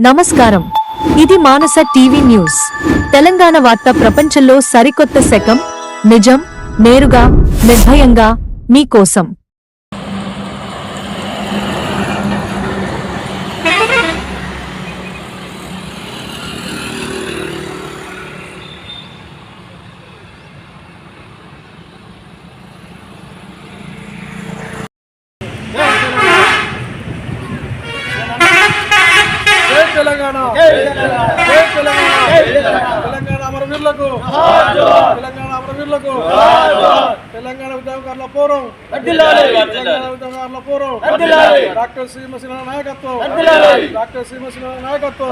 నమస్కారం, ఇది మానస TV news. Telangana వార్త ప్రపంచంలో సరికొత్త శకం. నిజం, నేరుగా, నిర్భయంగా మీకోసం. తెలంగాణ అమరవీరులకు, తెలంగాణ అమరవీరులకు, తెలంగాణ ఉద్యమకారుల పోరం, తెలంగాణ ఉద్యమకారుల పోరం, డాక్టర్ శ్రీమసిన నాయకత్వం, డాక్టర్ శ్రీమసిన నాయకత్వం.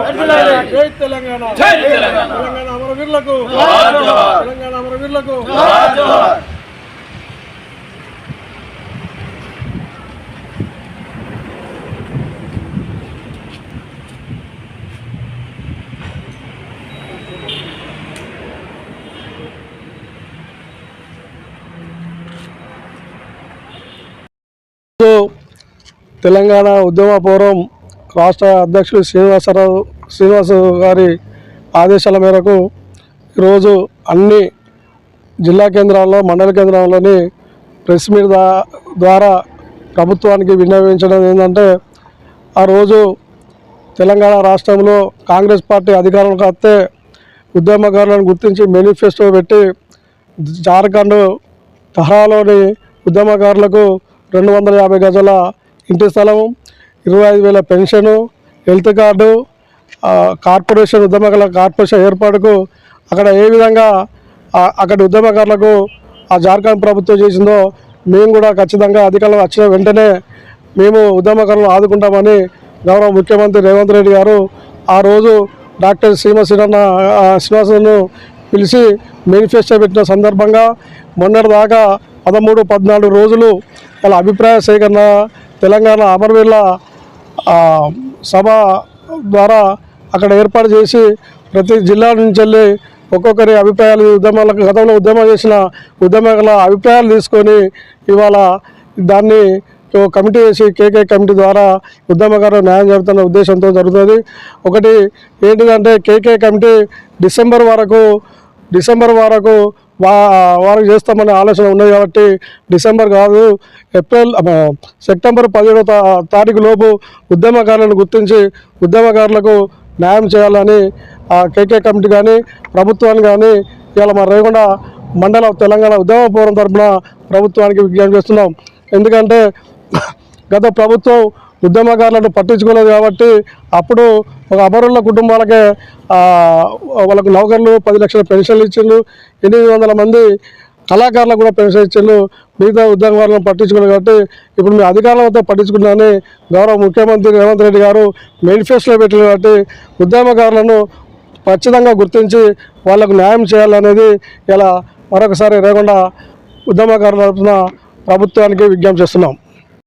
జై తెలంగాణ, తెలంగాణ అమరవీరులకు, తెలంగాణ అమరవీరులకు. తెలంగాణ ఉద్యమ ఫోరం రాష్ట్ర అధ్యక్షులు శ్రీనివాస గారి ఆదేశాల మేరకు ఈరోజు అన్ని జిల్లా కేంద్రాల్లో, మండల కేంద్రాల్లోని ప్రెస్ మీట్ ద్వారా ప్రభుత్వానికి విన్నవించడం ఏంటంటే, ఆ రోజు తెలంగాణ రాష్ట్రంలో కాంగ్రెస్ పార్టీ అధికారంలోకి వస్తే ఉద్యమకారులను గుర్తించి మేనిఫెస్టో పెట్టి జార్ఖండ్ తహరాలోని ఉద్యమకారులకు 250 గజాల ఇంటి స్థలం, 25,000 పెన్షను, హెల్త్ కార్డు, కార్పొరేషన్ ఉద్యమకారుల కార్పొరేషన్ ఏర్పాటుకు అక్కడ ఏ విధంగా అక్కడి ఉద్యమకారులకు ఆ జార్ఖండ్ ప్రభుత్వం చేసిందో మేము కూడా ఖచ్చితంగా అధికారంలో వచ్చిన వెంటనే మేము ఉద్యమకారులను ఆదుకుంటామని గౌరవ ముఖ్యమంత్రి రేవంత్ రెడ్డి గారు ఆ రోజు డాక్టర్ శ్రీనివాసను పిలిచి మేనిఫెస్టో పెట్టిన సందర్భంగా మొన్నటిదాకా 13-14 రోజులు వాళ్ళ అభిప్రాయ సేకరణ తెలంగాణ అమరవీరుల సభ ద్వారా అక్కడ ఏర్పాటు చేసి ప్రతి జిల్లా నుంచి వెళ్ళి ఒక్కొక్కరి అభిప్రాయాలు, గతంలో ఉద్యమం చేసిన ఉద్యమకారుల అభిప్రాయాలు తీసుకొని ఇవాళ దాన్ని కమిటీ వేసి కేకే కమిటీ ద్వారా ఉద్యమకారులు న్యాయం జరుగుతున్న ఉద్దేశంతో జరుగుతుంది. ఒకటి ఏంటిదంటే, కేకే కమిటీ డిసెంబర్ వరకు వారికి చేస్తామనే ఆలోచన ఉన్నది కాబట్టి డిసెంబర్ కాదు, సెప్టెంబర్ 17వ తారీఖు లోపు ఉద్యమకారులను గుర్తించి ఉద్యమకారులకు న్యాయం చేయాలని కేకే కమిటీ కానీ ప్రభుత్వాన్ని కానీ ఇవాళ మా రేగొండ మండల తెలంగాణ ఉద్యమ ఫోరం తరఫున ప్రభుత్వానికి విజ్ఞప్తి చేస్తున్నాం. ఎందుకంటే గత ప్రభుత్వం ఉద్యమకారులను పట్టించుకోలేదు కాబట్టి అప్పుడు ఒక అమరుల కుటుంబాలకే వాళ్ళకు నౌకర్లు 10 లక్షల పెన్షన్లు ఇచ్చిండ్రు, 800 మంది కళాకారులకు కూడా పెన్షన్ ఇచ్చిండ్రు. మిగతా ఉద్యమకారులను పట్టించుకోలేదు కాబట్టి ఇప్పుడు మీ అధికారులతో పట్టించుకున్నారని గౌరవ ముఖ్యమంత్రి రేవంత్ రెడ్డి గారు మేనిఫెస్టోలో పెట్టారు. కాబట్టి ఉద్యమకారులను ఖచ్చితంగా గుర్తించి వాళ్లకు న్యాయం చేయాలనేది ఇలా మరొకసారి రేగొండ ఉద్యమకారుల తరఫున ప్రభుత్వానికి విజ్ఞప్తి చేస్తున్నాం.